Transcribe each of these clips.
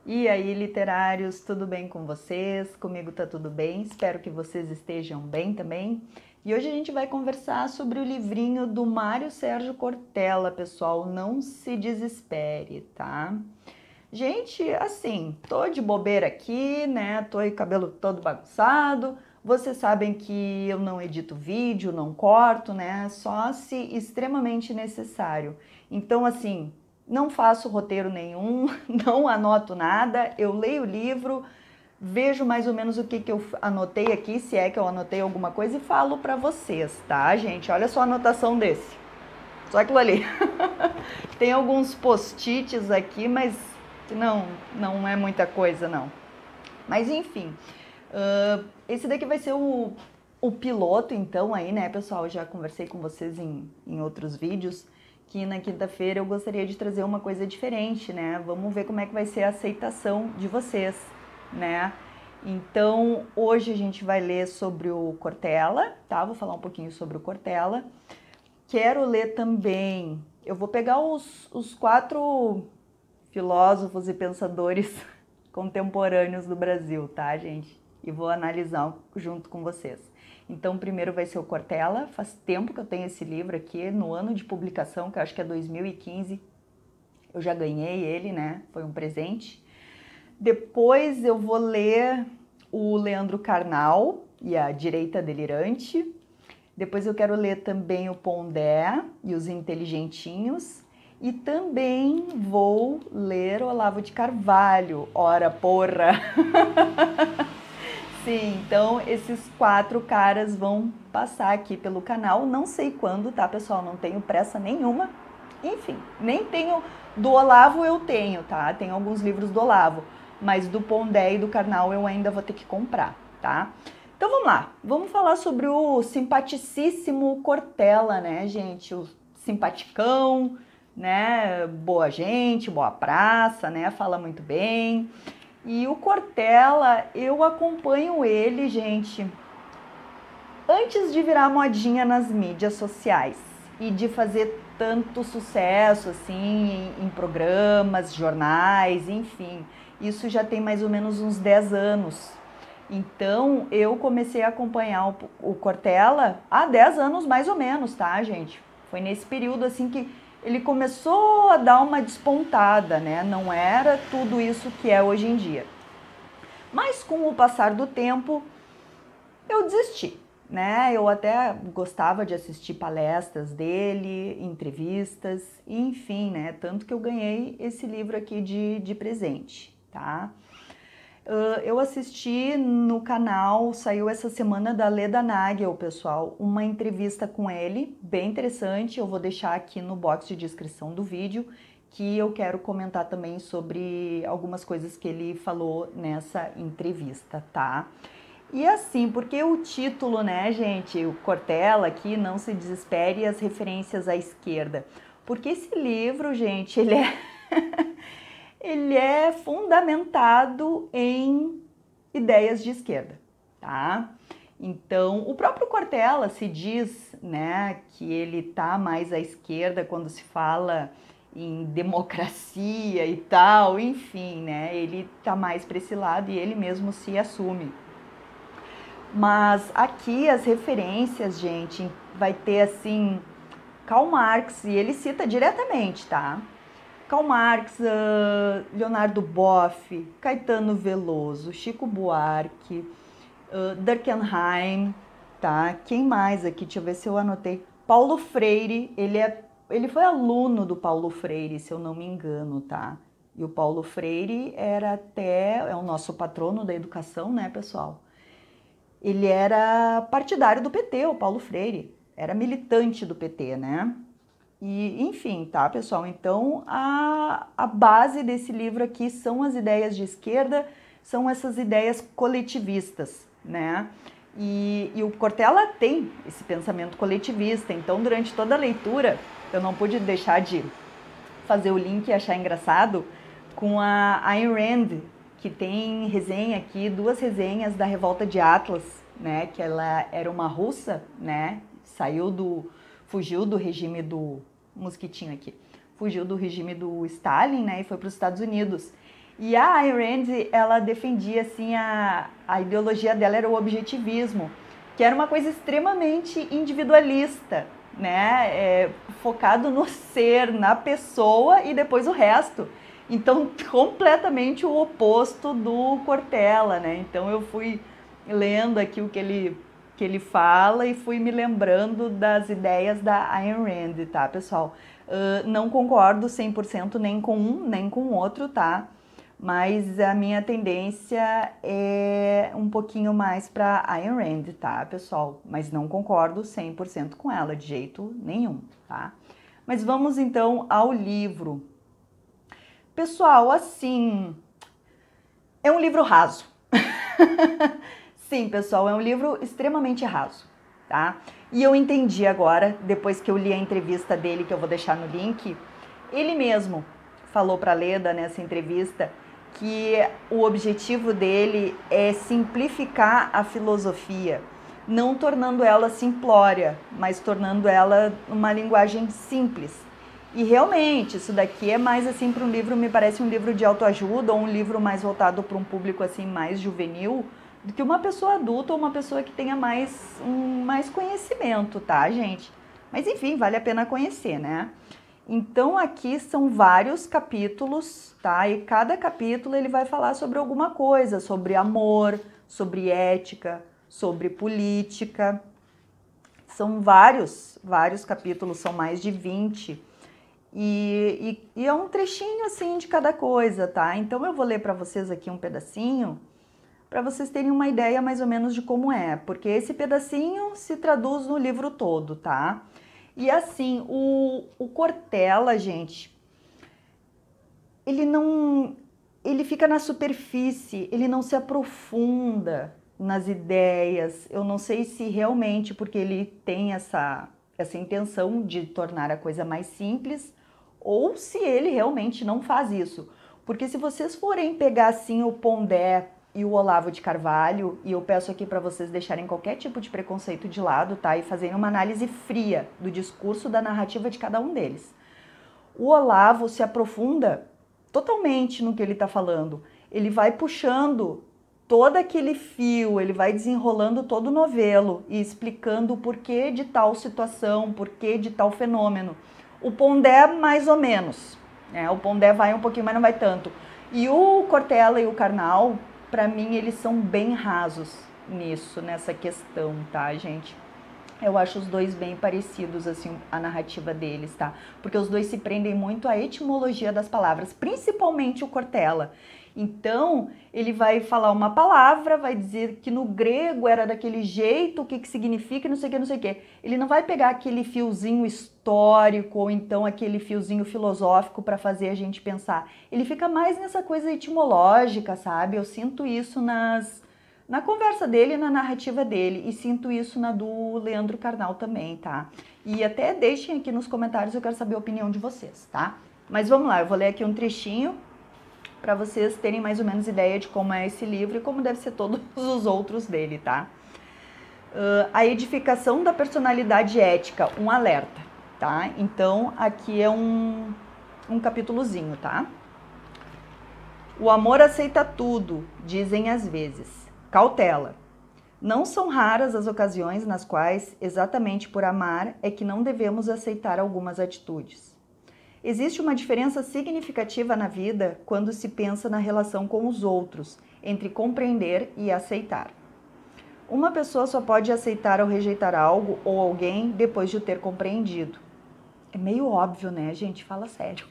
E aí, literários, tudo bem com vocês? Comigo tá tudo bem, espero que vocês estejam bem também. E hoje a gente vai conversar sobre o livrinho do Mário Sérgio Cortella, pessoal, não se desespere, tá? Gente, assim, tô de bobeira aqui, né? Tô aí cabelo todo bagunçado. Vocês sabem que eu não edito vídeo, não corto, né? Só se extremamente necessário. Então, assim, não faço roteiro nenhum, não anoto nada, eu leio o livro, vejo mais ou menos o que eu anotei aqui, se é que eu anotei alguma coisa, e falo pra vocês, tá, gente? Olha só a anotação desse. Só aquilo ali. Tem alguns post-its aqui, mas não é muita coisa, não. Mas enfim, esse daqui vai ser o piloto, então, aí, né, pessoal? Eu já conversei com vocês em outros vídeos, que na quinta-feira eu gostaria de trazer uma coisa diferente, né? Vamos ver como é que vai ser a aceitação de vocês, né? Então, hoje a gente vai ler sobre o Cortella, tá? Vou falar um pouquinho sobre o Cortella. Quero ler também, eu vou pegar os 4 filósofos e pensadores contemporâneos do Brasil, tá, gente? E vou analisar junto com vocês. Então, primeiro vai ser o Cortella. Faz tempo que eu tenho esse livro aqui, no ano de publicação, que eu acho que é 2015. Eu já ganhei ele, né? Foi um presente. Depois eu vou ler o Leandro Carnal e a Direita Delirante. Depois eu quero ler também o Pondé e os Inteligentinhos. E também vou ler Olavo de Carvalho. Ora, porra! Sim, então esses 4 caras vão passar aqui pelo canal. Não sei quando, tá, pessoal? Não tenho pressa nenhuma. Enfim, nem tenho... Do Olavo eu tenho, tá? Tem alguns livros do Olavo. Mas do Pondé e do Carnal eu ainda vou ter que comprar, tá? Então vamos lá, vamos falar sobre o simpaticíssimo Cortella, né, gente? O simpaticão, né? Boa gente, boa praça, né? Fala muito bem. E o Cortella, eu acompanho ele, gente, antes de virar modinha nas mídias sociais e de fazer tanto sucesso assim em programas, jornais, enfim. Isso já tem mais ou menos uns 10 anos. Então, eu comecei a acompanhar o Cortella há 10 anos mais ou menos, tá, gente? Foi nesse período, assim, que ele começou a dar uma despontada, né? Não era tudo isso que é hoje em dia. Mas, com o passar do tempo, eu desisti, né? Eu até gostava de assistir palestras dele, entrevistas, enfim, né? Tanto que eu ganhei esse livro aqui de presente, tá? Eu assisti no canal, saiu essa semana da Leda Nagel, pessoal, uma entrevista com ele, bem interessante, eu vou deixar aqui no box de descrição do vídeo, que eu quero comentar também sobre algumas coisas que ele falou nessa entrevista, tá? E assim, porque o título, né, gente, o Cortella aqui, Não Se Desespere, as referências à esquerda. Porque esse livro, gente, ele é fundamentado em ideias de esquerda, tá? Então, o próprio Cortella se diz, né, que ele tá mais à esquerda quando se fala em democracia e tal, enfim, né? Ele tá mais para esse lado e ele mesmo se assume. Mas aqui as referências, gente, vai ter assim Karl Marx, e ele cita diretamente, tá? Karl Marx, Leonardo Boff, Caetano Veloso, Chico Buarque, Durkheim, tá? Quem mais aqui? Deixa eu ver se eu anotei. Paulo Freire, ele foi aluno do Paulo Freire, se eu não me engano, tá? E o Paulo Freire é o nosso patrono da educação, né, pessoal? Ele era partidário do PT, o Paulo Freire, era militante do PT, né? E, enfim, tá, pessoal? Então, a base desse livro aqui são as ideias de esquerda, são essas ideias coletivistas, né? E o Cortella tem esse pensamento coletivista, então, durante toda a leitura, eu não pude deixar de fazer o link e achar engraçado com a Ayn Rand, que tem resenha aqui, 2 resenhas da Revolta de Atlas, né? Que ela era uma russa, né? Fugiu do regime do mosquitinho aqui, fugiu do regime do Stalin, né? E foi para os Estados Unidos. E a Ayn Rand, ela defendia, assim, a ideologia dela era o objetivismo, que era uma coisa extremamente individualista, né? Focado no ser, na pessoa e depois o resto. Então, completamente o oposto do Cortella, né? Então, eu fui lendo aqui o que ele fala e fui me lembrando das ideias da Ayn Rand, tá, pessoal? Não concordo 100% nem com um, nem com o outro, tá? Mas a minha tendência é um pouquinho mais para Ayn Rand, tá, pessoal? Mas não concordo 100% com ela, de jeito nenhum, tá? Mas vamos então ao livro. Pessoal, assim, é um livro raso. Sim, pessoal, é um livro extremamente raso, tá? E eu entendi agora, depois que eu li a entrevista dele, que eu vou deixar no link, ele mesmo falou para a Leda nessa entrevista que o objetivo dele é simplificar a filosofia, não tornando ela simplória, mas tornando ela uma linguagem simples. E realmente, isso daqui é mais assim para um livro, me parece um livro de autoajuda ou um livro mais voltado para um público assim mais juvenil, do que uma pessoa adulta ou uma pessoa que tenha mais conhecimento, tá, gente? Mas enfim, vale a pena conhecer, né? Então aqui são vários capítulos, tá? E cada capítulo ele vai falar sobre alguma coisa, sobre amor, sobre ética, sobre política. São vários capítulos, são mais de 20. E é um trechinho assim de cada coisa, tá? Então eu vou ler para vocês aqui um pedacinho, para vocês terem uma ideia mais ou menos de como é, porque esse pedacinho se traduz no livro todo, tá? E assim, o Cortella, gente, ele fica na superfície, ele não se aprofunda nas ideias. Eu não sei se realmente porque ele tem essa intenção de tornar a coisa mais simples, ou se ele realmente não faz isso. Porque se vocês forem pegar assim o Pondé e o Olavo de Carvalho, e eu peço aqui para vocês deixarem qualquer tipo de preconceito de lado, tá? E fazerem uma análise fria do discurso, da narrativa de cada um deles. O Olavo se aprofunda totalmente no que ele está falando. Ele vai puxando todo aquele fio, ele vai desenrolando todo o novelo e explicando o porquê de tal situação, porquê de tal fenômeno. O Pondé, mais ou menos, né? O Pondé vai um pouquinho, mas não vai tanto. E o Cortella e o Karnal, para mim, eles são bem rasos nessa questão, tá, gente? Eu acho os dois bem parecidos, assim, a narrativa deles, tá? Porque os dois se prendem muito à etimologia das palavras, principalmente o Cortella. Então, ele vai falar uma palavra, vai dizer que no grego era daquele jeito, o que significa, não sei o que, não sei o que. Ele não vai pegar aquele fiozinho histórico ou então aquele fiozinho filosófico para fazer a gente pensar. Ele fica mais nessa coisa etimológica, sabe? Eu sinto isso na conversa dele, na narrativa dele, e sinto isso na do Leandro Carnal também, tá? E até deixem aqui nos comentários, eu quero saber a opinião de vocês, tá? Mas vamos lá, eu vou ler aqui um trechinho para vocês terem mais ou menos ideia de como é esse livro e como deve ser todos os outros dele, tá? A edificação da personalidade ética, um alerta, tá? Então, aqui é um capítulozinho, tá? O amor aceita tudo, dizem às vezes. Cautela. Não são raras as ocasiões nas quais, exatamente por amar, é que não devemos aceitar algumas atitudes. Existe uma diferença significativa na vida quando se pensa na relação com os outros, entre compreender e aceitar. Uma pessoa só pode aceitar ou rejeitar algo ou alguém depois de o ter compreendido. É meio óbvio, né, gente? Fala sério.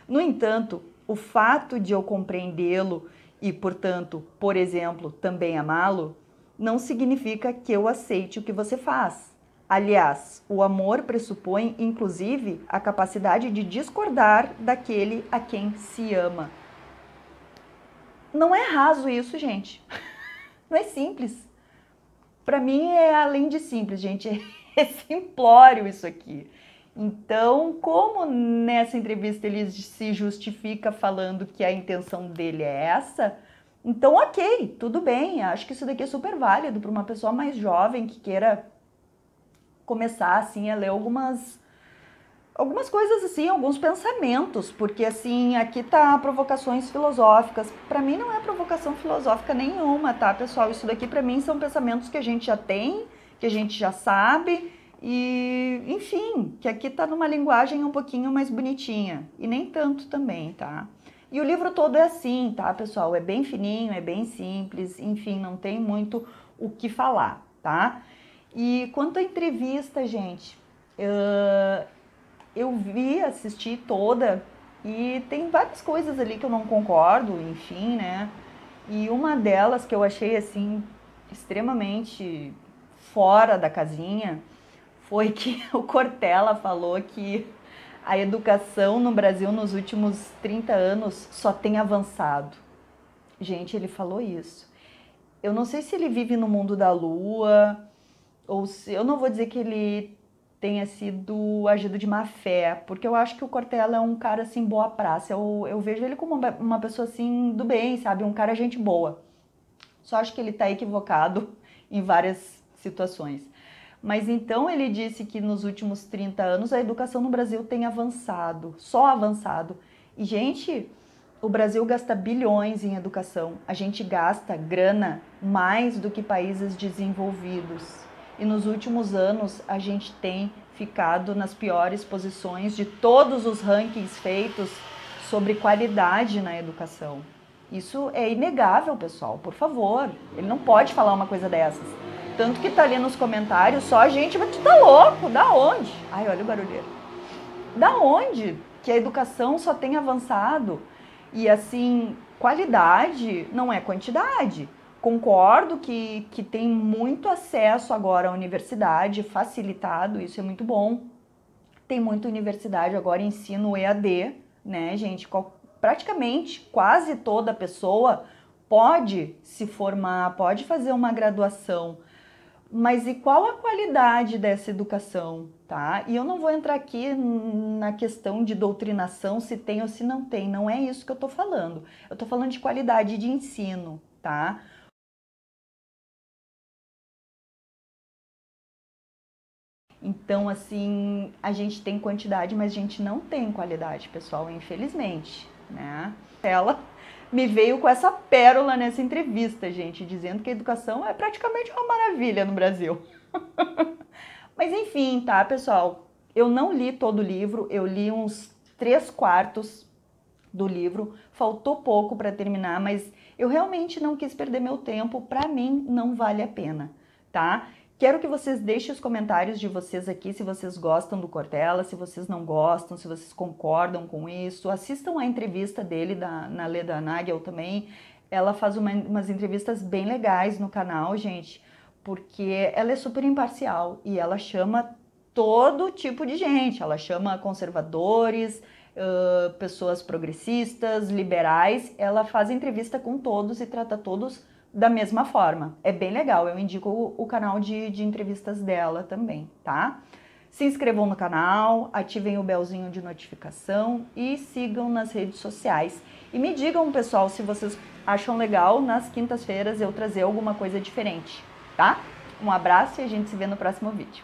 No entanto, o fato de eu compreendê-lo e, portanto, por exemplo, também amá-lo, não significa que eu aceite o que você faz. Aliás, o amor pressupõe, inclusive, a capacidade de discordar daquele a quem se ama. Não é raso isso, gente. Não é simples. Para mim é além de simples, gente. É simplório isso aqui. Então, como nessa entrevista ele se justifica falando que a intenção dele é essa, então ok, tudo bem. Acho que isso daqui é super válido para uma pessoa mais jovem que queira começar assim a ler algumas coisas assim, alguns pensamentos, porque assim, aqui tá provocações filosóficas. Para mim não é provocação filosófica nenhuma, tá, pessoal? Isso daqui para mim são pensamentos que a gente já tem, que a gente já sabe e, enfim, que aqui tá numa linguagem um pouquinho mais bonitinha e nem tanto também, tá? E o livro todo é assim, tá, pessoal? É bem fininho, é bem simples, enfim, não tem muito o que falar, tá? E quanto à entrevista, gente, eu vi, assisti toda e tem várias coisas ali que eu não concordo, enfim, né? E uma delas que eu achei assim extremamente fora da casinha foi que o Cortella falou que a educação no Brasil nos últimos 30 anos só tem avançado. Gente, ele falou isso. Eu não sei se ele vive no mundo da lua, ou se eu não vou dizer que ele tenha sido agido de má fé, porque eu acho que o Cortella é um cara assim boa praça. Eu vejo ele como uma pessoa assim do bem, sabe? Um cara gente boa. Só acho que ele tá equivocado em várias situações. Mas então ele disse que nos últimos 30 anos a educação no Brasil tem avançado, só avançado. E, gente, o Brasil gasta bilhões em educação. A gente gasta grana mais do que países desenvolvidos. E nos últimos anos a gente tem ficado nas piores posições de todos os rankings feitos sobre qualidade na educação. Isso é inegável, pessoal, por favor. Ele não pode falar uma coisa dessas. Tanto que tá ali nos comentários só a gente, mas tu tá louco, da onde? Ai, olha o barulheiro. Da onde que a educação só tem avançado? E assim, qualidade não é quantidade. Concordo que tem muito acesso agora à universidade, facilitado, isso é muito bom. Tem muita universidade agora, ensino EAD, né, gente? Praticamente quase toda pessoa pode se formar, pode fazer uma graduação. Mas e qual a qualidade dessa educação, tá? E eu não vou entrar aqui na questão de doutrinação, se tem ou se não tem, não é isso que eu tô falando. Eu tô falando de qualidade de ensino, tá? Então, assim, a gente tem quantidade, mas a gente não tem qualidade, pessoal, infelizmente, né? Ela me veio com essa pérola nessa entrevista, gente, dizendo que a educação é praticamente uma maravilha no Brasil. Mas enfim, tá, pessoal? Eu não li todo o livro, eu li uns 3/4 do livro, faltou pouco para terminar, mas eu realmente não quis perder meu tempo, para mim não vale a pena, tá? Quero que vocês deixem os comentários de vocês aqui, se vocês gostam do Cortella, se vocês não gostam, se vocês concordam com isso. Assistam a entrevista dele na Leda Nagel também. Ela faz umas entrevistas bem legais no canal, gente, porque ela é super imparcial e ela chama todo tipo de gente. Ela chama conservadores, pessoas progressistas, liberais. Ela faz entrevista com todos e trata todos da mesma forma. É bem legal, eu indico o canal de entrevistas dela também, tá? Se inscrevam no canal, ativem o belzinho de notificação e sigam nas redes sociais. E me digam, pessoal, se vocês acham legal nas quintas-feiras eu trazer alguma coisa diferente, tá? Um abraço e a gente se vê no próximo vídeo.